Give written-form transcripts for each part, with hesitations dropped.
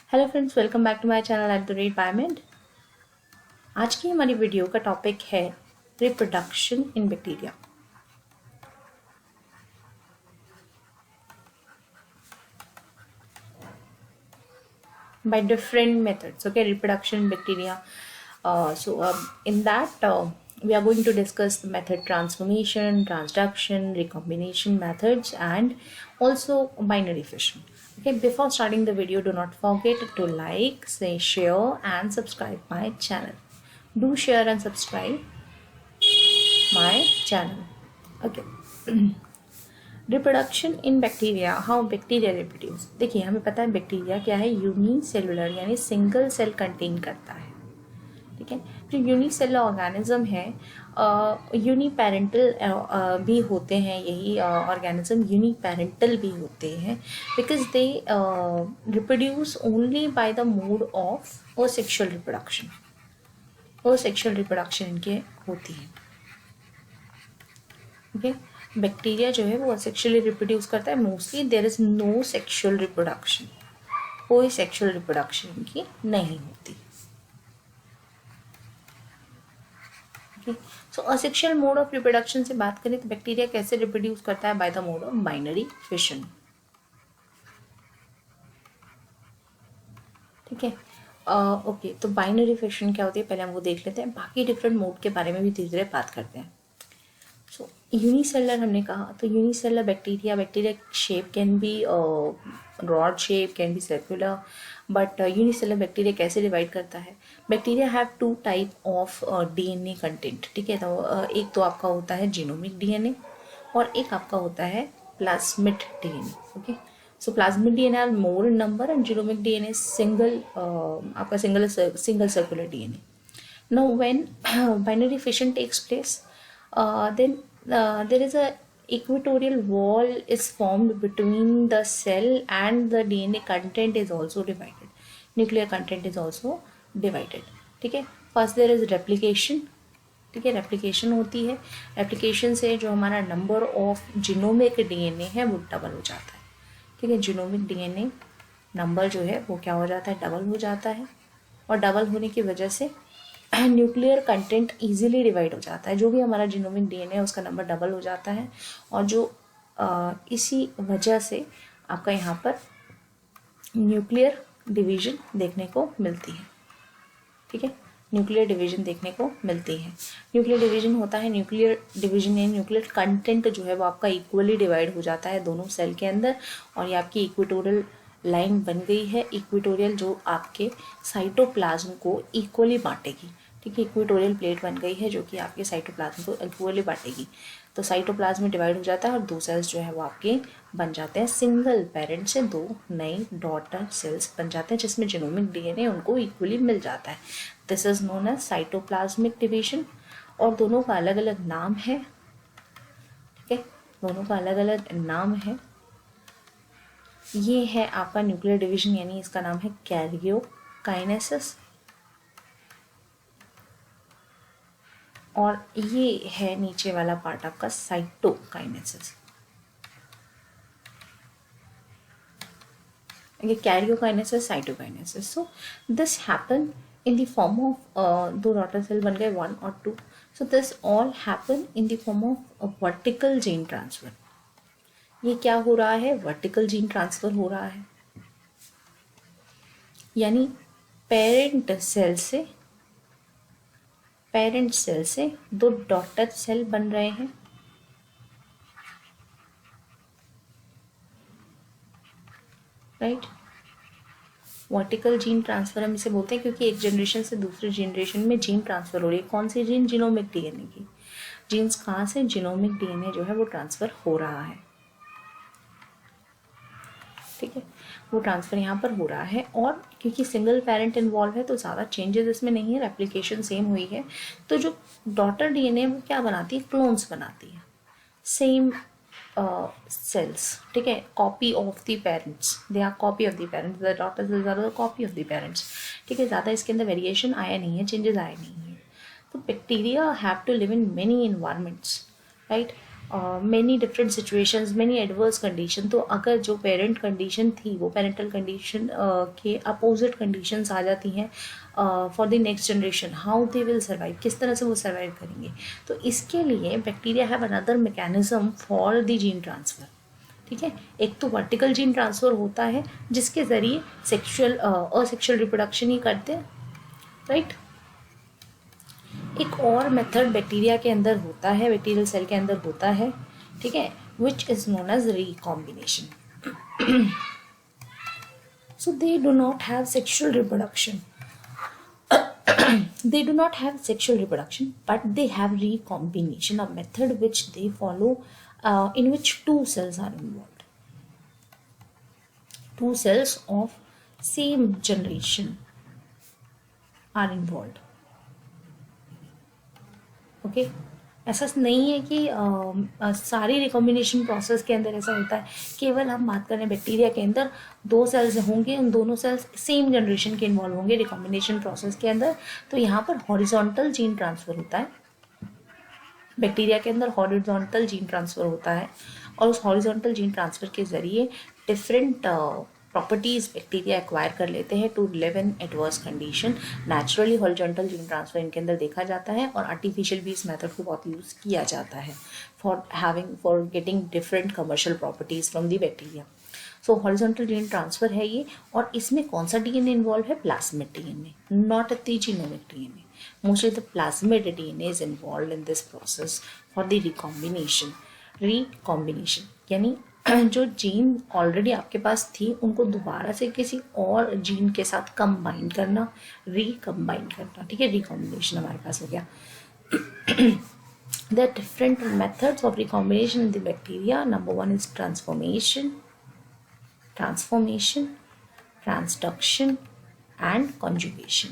Hello friends, welcome back to my channel at the rate biomed. आज की हमारी video का टॉपिक है reproduction in bacteria. by different methods. Okay, reproduction in bacteria. In that, we are going to discuss the method transformation, transduction, recombination methods, and also binary fission. Okay, before starting the video, do not forget to like, say, share, and subscribe my channel. Do share and subscribe my channel. Okay. Reproduction in bacteria, how bacteria reproduce. देखिए, हमें पता है bacteria क्या है, unicellular यानी single cell contain करता है। ठीक है, जो यूनिसेलुलर ऑर्गेनिज्म है, यूनिपेरेंटल भी होते हैं। यही ऑर्गेनिज्म यूनिपेरेंटल भी होते हैं because they reproduce only by the mode of sexual reproduction. Sexual reproduction इनके होती है। ओके, बैक्टीरिया जो है वो सेक्सुअली रिप्रोड्यूस करता है। Mostly there is no sexual reproduction, कोई सेक्सुअल रिप्रोडक्शन इनकी नहीं होती। Okay, so asexual mode of reproduction से बात करें तो बैक्टीरिया कैसे रिप्रोड्यूस करता है? By the mode of binary fission. ठीक है, ओके, तो बाइनरी फिशन क्या होती है पहले हम वो देख लेते हैं, बाकी डिफरेंट मोड के बारे में भी धीरे धीरे बात करते हैं। सो यूनिसेलर हमने कहा, तो unicellular bacteria shape can be rod shape, can be circular, but unicellular bacteria कैसे डिवाइड करता है? Bacteria have two type of DNA content. ठीक है, तो एक तो आपका होता है जीनोमिक डीएनए और एक आपका होता है plasmid DNA. Okay, so plasmid DNA are more in number and genomic DNA आपका single circular DNA. Now when binary fission takes place, then there is a equatorial wall is formed between the cell and the DNA content is also divided. Nuclear content is also divided. ठीक है, first there is replication. ठीक है, replication होती है, replication से जो हमारा number of genomic DNA है वो डबल हो जाता है। ठीक है, जीनोमिक डीएनए नंबर जो है वो क्या हो जाता है? डबल हो जाता है, और डबल होने की वजह से न्यूक्लियर कंटेंट इजीली डिवाइड हो जाता है। जो भी हमारा जीनोमिक डीएनए है उसका नंबर डबल हो जाता है, और जो इसी वजह से आपका यहाँ पर न्यूक्लियर डिवीजन देखने को मिलती है। ठीक है, न्यूक्लियर डिवीजन देखने को मिलती है। न्यूक्लियर डिवीजन होता है, न्यूक्लियर डिवीजन यानी न्यूक्लियर कंटेंट जो है वो आपका इक्वली डिवाइड हो जाता है दोनों सेल के अंदर, और ये आपकी इक्वेटोरियल लाइन बन गई है। इक्वेटोरियल जो आपके साइटोप्लाज्म को इक्वली बांटेगी। ठीक है, इक्वेटोरियल प्लेट बन गई है जो कि आपके साइटोप्लाज्म को इक्वली बांटेगी। तो साइटोप्लाज्म में डिवाइड हो जाता है और दो सेल्स जो है वो आपके बन जाते हैं। सिंगल पेरेंट से दो नए डॉटर सेल्स बन जाते हैं जिसमें जीनोमिक डीएनए उनको इक्वली मिल जाता है। This is known as cytoplasmic division, और दोनों का अलग अलग नाम है। ठीक है, दोनों का अलग अलग नाम है। ये है आपका न्यूक्लियर डिवीजन, यानी इसका नाम है कैरियोकाइनेसिस, और ये है नीचे वाला पार्ट आपका साइटोकाइनेसिस। ये karyokinesis, cytokinesis. So this happen in the form of दो डॉटर सेल बन गए, 1 और 2। So this all happen in the form of vertical gene transfer. ये क्या हो रहा है? वर्टिकल जीन ट्रांसफर हो रहा है, यानी पेरेंट सेल से दो डॉटर सेल बन रहे हैं। राइट, वर्टिकल जीन ट्रांसफर हम इसे बोलते हैं क्योंकि एक जनरेशन से दूसरे जनरेशन में जीन ट्रांसफर हो रही है। कौन सी जीन? जीनोमिक डीएनए की। जीन्स कहाँ से? जीनोमिक डीएनए जो है वो ट्रांसफर हो रहा है। ठीक है, वो ट्रांसफर यहाँ पर हो रहा है, और क्योंकि सिंगल पेरेंट इन्वॉल्व है तो ज़्यादा चेंजेस इसमें नहीं है, रेप्लिकेशन सेम हुई है। तो जो डॉटर डीएनए वो क्या बनाती है? क्लोन्स बनाती है, सेम सेल्स। ठीक है, copy of the parents, they are copy of the parents, the daughter cells are the copy of the parents. ठीक है, ज़्यादा इसके अंदर वेरिएशन आया नहीं है, चेंजेस आए नहीं है। तो bacteria have to live in many environments, right. Many different situations, many adverse condition. तो अगर जो पेरेंट कंडीशन थी वो पेरेंटल कंडीशन के अपोजिट कंडीशंस आ जाती हैं for the next generation, how they will survive, किस तरह से वो सर्वाइव करेंगे। तो इसके लिए bacteria have another mechanism for the gene transfer. ठीक है, एक तो वर्टिकल जीन ट्रांसफ़र होता है जिसके ज़रिए असेक्सुअल रिप्रोडक्शन ही करते हैं, राइट। एक और मेथड बैक्टीरिया के अंदर होता है, बैक्टीरियल सेल के अंदर होता है, ठीक है, which is known as recombination. So they do not have sexual reproduction, they do not have sexual reproduction, but they have recombination, a method which they follow, in which two cells are involved, two cells of same generation are involved. Okay, ऐसा नहीं है कि सारी recombination process के अंदर ऐसा होता है। केवल हम बात करें बैक्टीरिया के अंदर दो सेल्स होंगे, उन दोनों सेल्स सेम जनरेशन के इन्वॉल्व होंगे रिकॉम्बिनेशन प्रोसेस के अंदर। तो यहाँ पर हॉरिजॉन्टल जीन ट्रांसफ़र होता है, बैक्टीरिया के अंदर हॉरिजॉन्टल जीन ट्रांसफ़र होता है, और उस हॉरिजॉन्टल जीन ट्रांसफ़र के ज़रिए डिफरेंट प्रॉपर्टीज़ बैक्टीरिया एक्वायर कर लेते हैं to live in adverse condition. Naturally horizontal gene transfer इनके अंदर देखा जाता है, और आर्टिफिशियल भी इस मेथड को बहुत यूज़ किया जाता है for getting different commercial properties from the bacteria. So horizontal gene transfer है ये, और इसमें कौन सा डीएनए इन्वॉल्व है? Plasmid DNA, not the genomic DNA. Mostly the plasmid DNA is involve in this process for the recombination यानी जो gene already आपके पास थी उनको दोबारा से किसी और जीन के साथ कंबाइन करना, रिकम्बाइन करना, ठीक है, रिकॉम्बिनेशन हमारे पास हो गया। There are different methods of recombination in the bacteria. Number one is transformation, transduction, and conjugation.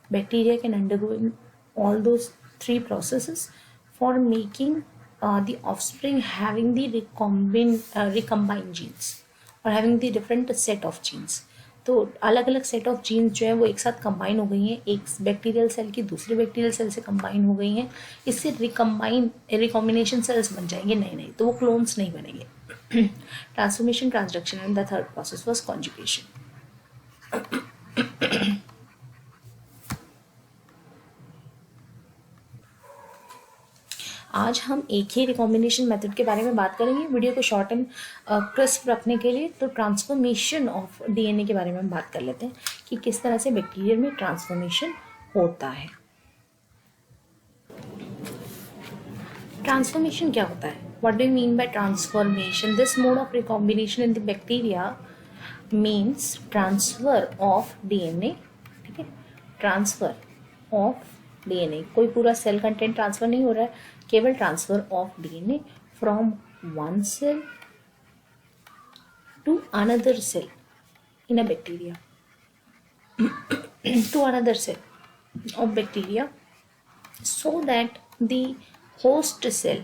Bacteria can undergo all those three processes for making the offspring having the recombined genes or having the different set of genes. तो अलग अलग set of jeans जो है वो एक साथ combine हो गई हैं, एक बैक्टीरियल सेल की दूसरे बैक्टीरियल सेल से कंबाइन हो गई हैं। इससे रिकॉम्बिनेशन सेल्स बन जाएंगे नए नए, तो वो क्लोन्स नहीं बनेंगे। Transformation, transduction and the third process was conjugation. आज हम एक ही रिकॉम्बिनेशन मेथड के बारे में बात करेंगे वीडियो को शॉर्ट एंड क्रिस्प रखने के लिए। तो ट्रांसफॉर्मेशन ऑफ डीएनए के बारे में हम बात कर लेते हैं कि किस तरह से बैक्टीरिया में ट्रांसफॉर्मेशन होता है। ट्रांसफॉर्मेशन क्या होता है? What do you mean by transformation? This mode of recombination in the bacteria means transfer of DNA, ठीक है, ट्रांसफर ऑफ डीएनए। कोई पूरा सेल कंटेंट ट्रांसफर नहीं हो रहा है, केवल transfer of DNA from one cell to another cell in a bacteria to another cell of bacteria, so that the host cell,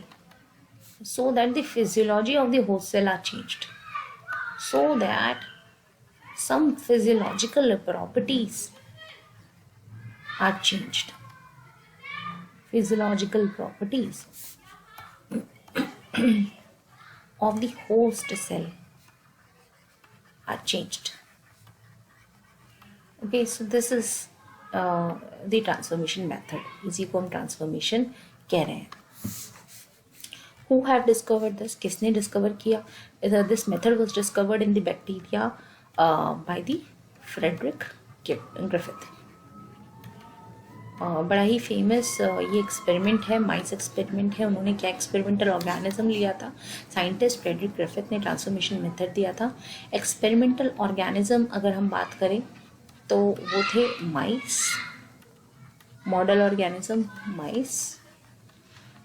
so that the physiology of the host cell are changed, so that some physiological properties are changed. Physiological properties of the host cell are changed. Okay, so this is the transformation method. इसी को हम transformation कह रहे हैं। Who have discovered this? किसने discover किया? This method was discovered in the bacteria by the Frederick Griffith. बड़ा ही famous ये एक्सपेरिमेंट है, माइस एक्सपेरिमेंट है। उन्होंने क्या एक्सपेरिमेंटल ऑर्गेनिज्म लिया था? साइंटिस्ट फ्रेडरिक ग्रिफिथ ने ट्रांसफॉर्मेशन मेथड दिया था। एक्सपेरिमेंटल ऑर्गेनिज्म अगर हम बात करें तो वो थे mice, model organism mice,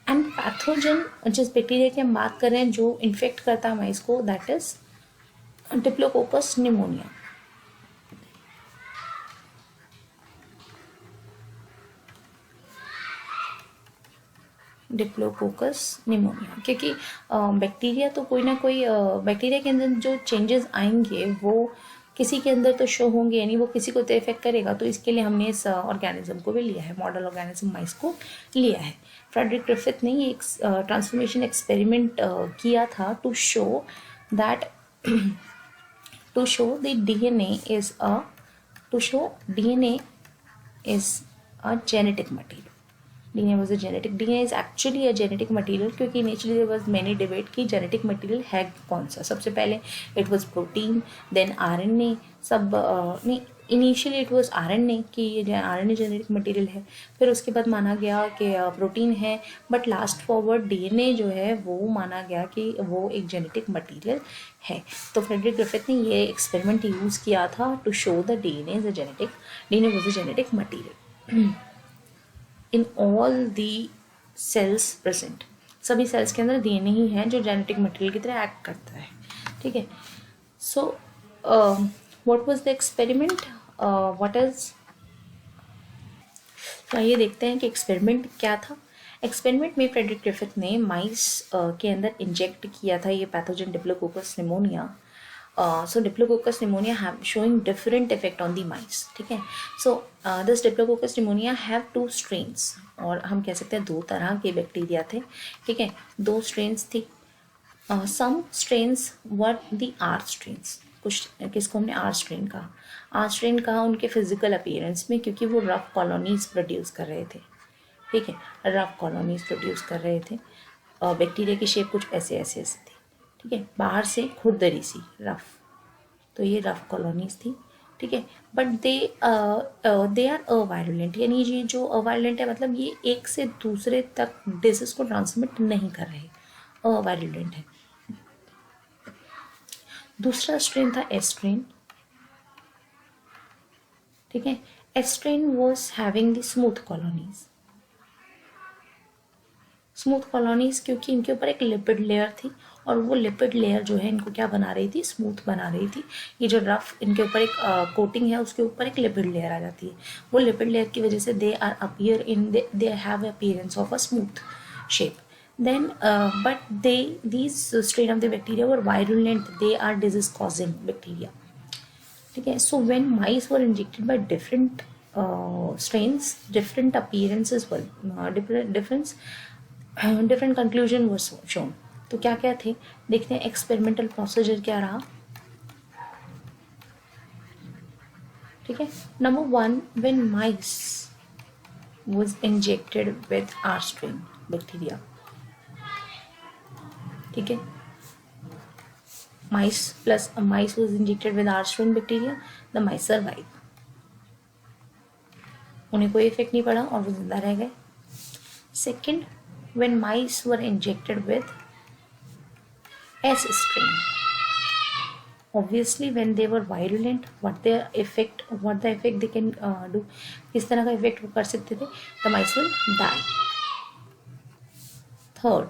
and pathogen जिस बैक्टीरिया की हम बात कर रहे हैं जो इन्फेक्ट करता है माइस को, that is diplococcus pneumonia. Diplococcus pneumonia, क्योंकि बैक्टीरिया तो कोई ना कोई बैक्टीरिया के अंदर जो चेंजेस आएंगे वो किसी के अंदर तो शो होंगे, यानी वो किसी को तो इफेक्ट करेगा। तो इसके लिए हमने इस ऑर्गेनिज्म को भी लिया है, मॉडल ऑर्गेनिज्म माइस को लिया है। फ्रेडरिक ग्रिफिथ ने ये ट्रांसफॉर्मेशन एक्सपेरिमेंट किया था to show that to show the DNA is a to show DNA is a genetic material. DNA was a genetic DNA is actually a genetic material क्योंकि initially there was many debate कि genetic material है कौन सा. सबसे पहले it was protein, then RNA. सब नहीं, initially it was RNA कि ये RNA जेनेटिक मटेरियल है. फिर उसके बाद माना गया कि प्रोटीन है, बट लास्ट फॉरवर्ड DNA जो है वो माना गया कि वो एक जेनेटिक मटेरियल है. तो फ्रेडरिक ग्रिफिथ ने ये एक्सपेरिमेंट यूज़ किया था to show the DNA is a genetic DNA was a genetic material in all the cells present. सभी सेल्स के अंदर DNA ही है जो जेनेटिक मटेरियल की तरह एक्ट करता है. ठीक है. So what was the experiment, what is, तो आइए देखते हैं कि एक्सपेरिमेंट क्या था. एक्सपेरिमेंट में फ्रेडरिक ग्रिफिथ ने माइस के अंदर इंजेक्ट किया था ये pathogen diplococcus pneumonia. So Diplococcus pneumonia have showing different effect on the mice. ठीक है. So this Diplococcus pneumonia have two strains, और हम कह सकते हैं दो तरह के बैक्टीरिया थे. ठीक है. दो strains थी. Some strains were the R strains. कुछ किसको हमने R strain कहा. R strain कहा उनके फिजिकल अपीयरेंस में, क्योंकि वो रफ कॉलोनीज प्रोड्यूस कर रहे थे. ठीक है. रफ कॉलोनीज प्रोड्यूस कर रहे थे. बैक्टीरिया की शेप कुछ ऐसे ऐसे ऐसे थी. ठीक है. बाहर से खुरदरी सी रफ, तो ये रफ कॉलोनीज थी. ठीक है. बट दे आर अवायरुलेंट, यानी ये जो अवायरुलेंट है मतलब ये एक से दूसरे तक डिजीज को ट्रांसमिट नहीं कर रहे, अवायरुलेंट है. दूसरा स्ट्रेन था एस स्ट्रेन. ठीक है. S strain was having the smooth colonies. Smooth colonies क्योंकि इनके ऊपर एक लिपिड लेयर थी, और वो लिपिड लेयर जो है इनको क्या बना रही थी, स्मूथ बना रही थी. ये जो रफ इनके ऊपर एक कोटिंग है उसके ऊपर एक लिपिड लेयर आ जाती है. वो लिपिड लेयर की वजह से they are appear in they have appearance of a smooth shape. Then but these strain of the bacteria were virulent, they are disease causing bacteria. ठीक है. So when mice were injected by different strains, different appearances were different conclusion was shown. तो क्या क्या थे देखते हैं. Experimental procedure क्या रहा. ठीक है. Number 1, when mice was injected with R strain bacteria. ठीक है. mice was injected with R strain bacteria, the mice survived. उन्हें कोई इफेक्ट नहीं पड़ा और वो जिंदा रह गए. Second, when mice were injected with S strain, obviously when they were virulent, what the effect they can do, किस तरह का इफेक्ट वो कर सकते थे. the mice will die. Third,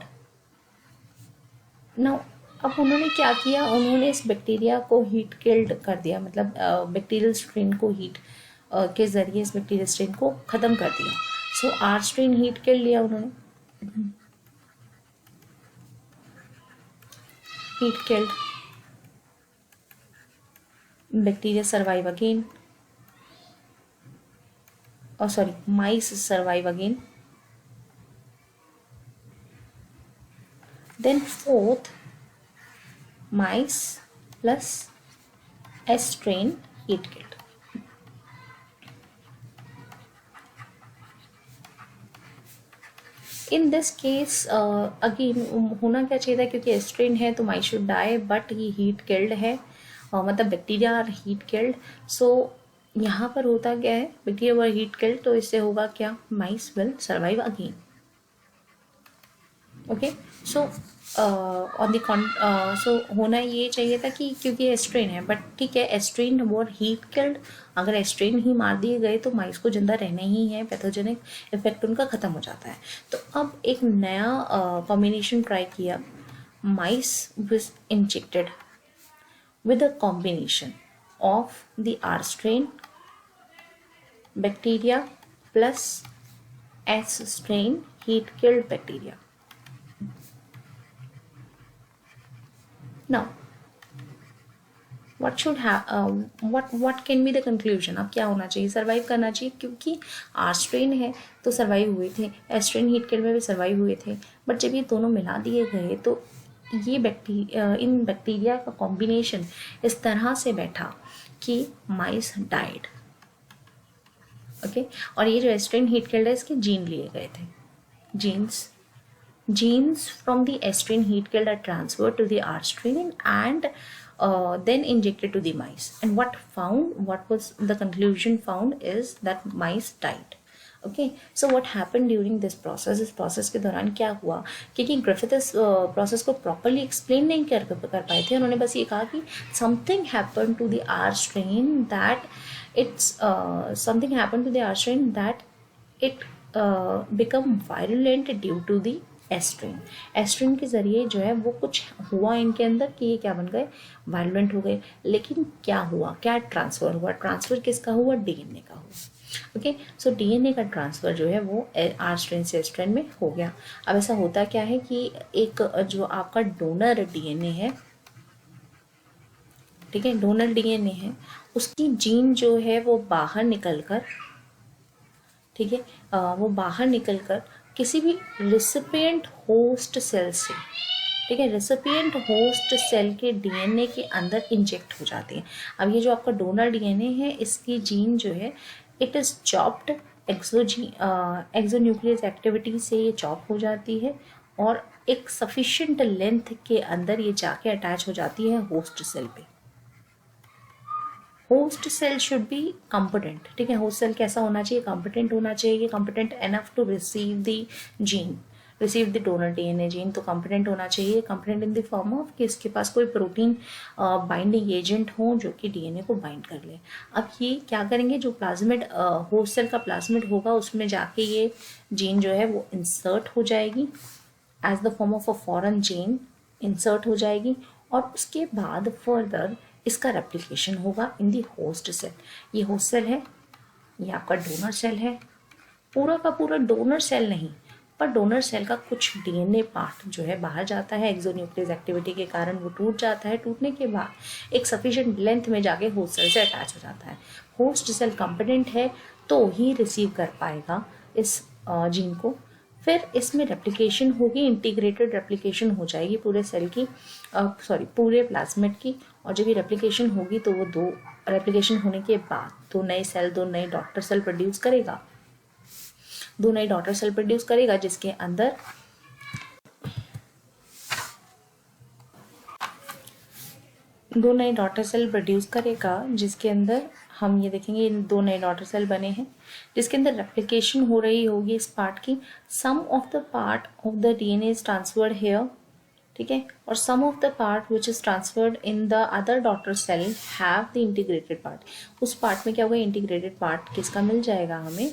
now अब उन्होंने क्या किया, उन्होंने इस बैक्टीरिया को हीट किल्ड कर दिया, मतलब बैक्टीरियल स्ट्रेन को हीट के जरिए इस बैक्टीरियल स्ट्रेन को ख़त्म कर दिया. So R strain heat kill लिया उन्होंने. Heat killed, bacteria survive again, और sorry mice survive again. Then fourth, mice plus S strain heat killed. In this case again होना क्या चाहिए था, क्योंकि S strain है तो mice should die, but ये heat killed है, मतलब बैक्टीरिया आर हीट किल्ड. सो यहाँ पर होता क्या है, बैक्टीरिया वर हीट किल्ड, तो इससे होगा क्या, mice will survive again. Okay. So on the so होना ये चाहिए था कि क्योंकि एस्ट्रेन है, बट ठीक है एस्ट्रेन वॉर हीट किल्ड, अगर एस्ट्रेन ही मार दिए गए तो माइस को जिंदा रहना ही है, पैथोजेनिक इफेक्ट उनका ख़त्म हो जाता है. तो अब एक नया कॉम्बिनेशन ट्राई किया. Mice was injected with a combination of the R strain bacteria plus S strain heat killed bacteria. Now, what can be the conclusion, अब क्या होना चाहिए, सर्वाइव करना चाहिए, क्योंकि आर स्ट्रेन है तो सर्वाइव हुए थे, एस स्ट्रेन हीट किल्ड में भी सर्वाइव हुए थे, बट जब ये दोनों मिला दिए गए तो ये इन बैक्टीरिया का कॉम्बिनेशन इस तरह से बैठा कि माइस डाइड। ओके, और ये जो एस्ट्रेन हीट किल्ड है इसके जीन लिए गए थे, genes from the S strain heat killed are transferred to the R strain and then injected to the mice. And what was the conclusion found is that mice died. Okay, so what happened during this process? इस process के दौरान क्या हुआ, क्योंकि Griffith इस process को properly explain नहीं कर पाए थे, उन्होंने बस ये कहा कि something happened to the R strain that it become virulent due to the एस्ट्रिन। एस्ट्रिन के ज़रिए जो है वो कुछ हुआ इनके अंदर कि ये क्या बन गए, वायलेंट हो गए। लेकिन क्या हुआ, क्या ट्रांसफ़र हुआ, ट्रांसफ़र किसका हुआ, डीएनए का हुआ। ओके, सो डीएनए का ट्रांसफ़र जो है वो आर स्ट्रेन से एस्ट्रेन में हो गया। अब ऐसा होता क्या है कि एक जो आपका डोनर डीएनए है, ठीक है, डोनर डीएनए है, उसकी जीन जो है वो बाहर निकल कर, ठीक है, वो बाहर निकल कर किसी भी रिसिपिएंट होस्ट सेल से, ठीक है, रिसिपिएंट होस्ट सेल के डीएनए के अंदर इंजेक्ट हो जाती है। अब ये जो आपका डोनर डीएनए है, इसकी जीन जो है it is chopped, exonuclease activity से ये चॉप हो जाती है और एक सफिशिएंट लेंथ के अंदर ये जाके अटैच हो जाती है होस्ट सेल पे। Host cell should be competent, ठीक है, होस्ट सेल कैसा होना चाहिए, कॉम्पिटेंट होना चाहिए, competent enough to receive the gene, receive the donor DNA gene. तो कॉम्पिटेंट होना चाहिए, competent in the form of कि इसके पास कोई प्रोटीन बाइंडिंग एजेंट हो जो कि डीएनए को बाइंड कर ले। अब ये क्या करेंगे, जो प्लाज्मिड होस्ट सेल का प्लाज्मिड होगा उसमें जाके ये जीन जो है वो इंसर्ट हो जाएगी as the form of a foreign gene, insert हो जाएगी और उसके बाद फर्दर इसका रेप्लिकेशन होगा इन दी होस्ट सेल। ये होस्ट सेल है, ये आपका डोनर सेल है, पूरा का पूरा डोनर सेल नहीं, पर डोनर सेल का कुछ डीएनए पार्ट जो है बाहर जाता है, एक्सोन्यूक्लियस एक्टिविटी के कारण वो टूट जाता है, टूटने के बाद एक सफिशिएंट लेंथ में जाके होस्ट सेल से अटैच हो जाता है। होस्ट सेल कॉम्पिटेंट है तो ही रिसीव कर पाएगा इस जीन को, फिर इसमें रेप्लिकेशन होगी, इंटीग्रेटेड रेप्लिकेशन हो जाएगी पूरे सेल की, पूरे प्लाज्मिड की। और जब ये रेप्लिकेशन होगी तो वो दो रेप्लिकेशन होने के बाद दो नए डॉटर सेल प्रोड्यूस करेगा, जिसके अंदर दो नए डॉटर सेल प्रोड्यूस करेगा, जिसके अंदर हम ये देखेंगे इन दो नए डॉटर सेल बने हैं, जिसके अंदर रेप्लिकेशन हो रही होगी इस पार्ट की। Some of the part of the DNA is transferred here, ठीक है, और some of the part which is transferred in the other daughter cell have the integrated part. उस पार्ट में क्या होगा, इंटीग्रेटेड पार्ट किसका मिल जाएगा हमें,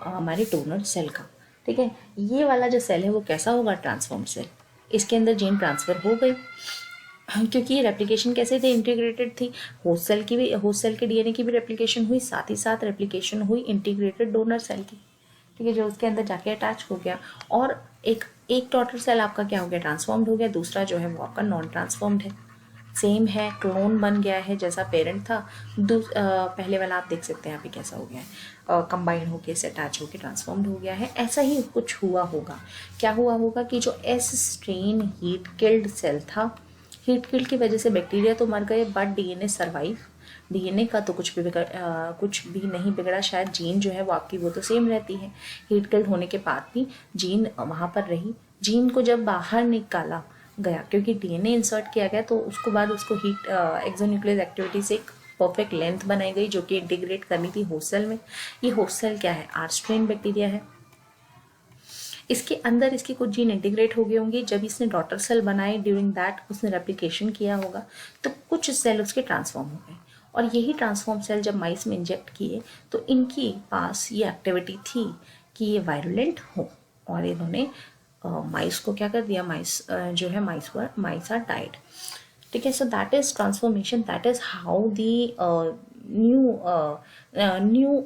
हमारे डोनर सेल का, ठीक है। ये वाला जो सेल है वो कैसा होगा, ट्रांसफॉर्म सेल। इसके अंदर जीन ट्रांसफर हो गई क्योंकि ये रेप्लिकेशन कैसे थे, इंटीग्रेटेड थी, होस्ट सेल के डीएनए की भी रेप्लिकेशन हुई, साथ ही साथ रेप्लिकेशन हुई इंटीग्रेटेड डोनर सेल की, ठीक है, जो उसके अंदर जाके अटैच हो गया। और एक डॉटर सेल आपका क्या हो गया, ट्रांसफॉर्म्ड हो गया, दूसरा जो है वो आपका नॉन ट्रांसफॉर्म्ड है, सेम है, क्लोन बन गया है, जैसा पेरेंट था। पहले वाला आप देख सकते हैं यहाँ पे कैसा हो गया है, कंबाइन होके से अटैच होके ट्रांसफॉर्म्ड हो गया है। ऐसा ही कुछ हुआ होगा, क्या हुआ होगा कि जो S strain heat killed cell था, हीट किल्ड की वजह से बैक्टीरिया तो मर गए बट डीएनए सर्वाइव, डीएनए का तो कुछ भी नहीं बिगड़ा, शायद जीन जो है वो आपकी वो तो सेम रहती है, हीट किल्ड होने के बाद भी जीन वहाँ पर रही। जीन को जब बाहर निकाला गया क्योंकि डीएनए इंसर्ट किया गया तो उसको बाद उसको हीट एक्सोन्यूक्लियस एक्टिविटी से एक परफेक्ट लेंथ बनाई गई जो कि इंटीग्रेट करनी थी होस्ट सेल में। ये होस्ट सेल क्या है, आर स्ट्रेन बैक्टीरिया है, इसके अंदर इसके कुछ जीन इंटीग्रेट हो गए होंगे, जब इसने डॉटर सेल बनाए ड्यूरिंग दैट उसने रेप्लिकेशन किया होगा तो कुछ सेल उसके ट्रांसफॉर्म हो गए, और यही ट्रांसफॉर्म सेल जब माइस में इंजेक्ट किए तो इनकी पास ये एक्टिविटी थी कि ये वायरुलेंट हो, और इन्होंने माइस को क्या कर दिया, माइस आर डाइड, ठीक है। So that is transformation, that is how the new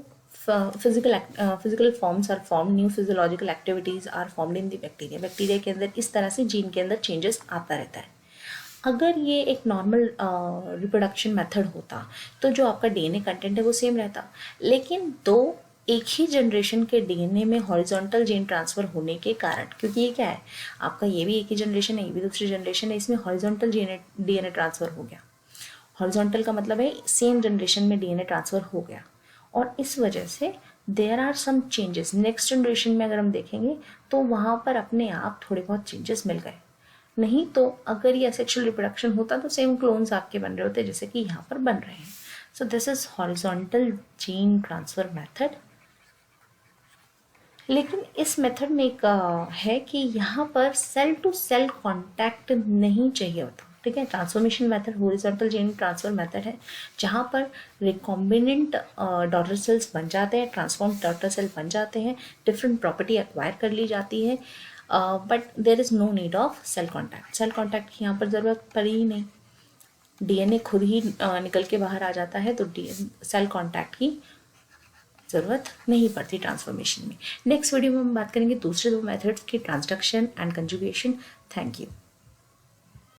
physical forms are formed, new physiological activities are formed in the bacteria। Bacteria के अंदर इस तरह से जीन के अंदर चेंजेस आता रहता है। अगर ये एक नॉर्मल रिप्रोडक्शन मेथड होता तो जो आपका डीएनए कंटेंट है वो सेम रहता, लेकिन दो एक ही जनरेशन के डीएनए में हॉरिजॉन्टल जीन ट्रांसफर होने के कारण, क्योंकि ये क्या है, आपका ये भी एक ही जनरेशन है, ये भी दूसरी जनरेशन है, इसमें हॉरिजॉन्टल डीएनए ट्रांसफर हो गया। हॉरिजॉन्टल का मतलब है सेम जनरेशन में डीएनए ट्रांसफर हो गया, और इस वजह से there are some changes. Next generation में अगर हम देखेंगे तो वहाँ पर अपने आप थोड़े बहुत चेंजेस मिल गए। नहीं तो अगर ये सेक्सुअल रिप्रोडक्शन होता तो सेम क्लोन्स आपके बन रहे होते जैसे कि यहाँ पर बन रहे हैं। So this is horizontal gene transfer method. लेकिन इस मेथड में एक है कि यहाँ पर सेल टू सेल कांटेक्ट नहीं चाहिए होता, ठीक है। Transformation method horizontal gene transfer method है जहाँ पर रिकॉम्बिनेंट डॉटर सेल्स बन जाते हैं, ट्रांसफॉर्म डॉटर सेल बन जाते हैं, डिफरेंट प्रॉपर्टी एक्वायर कर ली जाती है, but there is no need of cell contact. Cell contact की यहाँ पर ज़रूरत पड़ी ही नहीं, डीएनए खुद ही निकल के बाहर आ जाता है, तो सेल कॉन्टैक्ट की ज़रूरत नहीं पड़ती ट्रांसफॉर्मेशन में। नेक्स्ट वीडियो में हम बात करेंगे दूसरे दो मेथड्स की, transduction and conjugation. Thank you.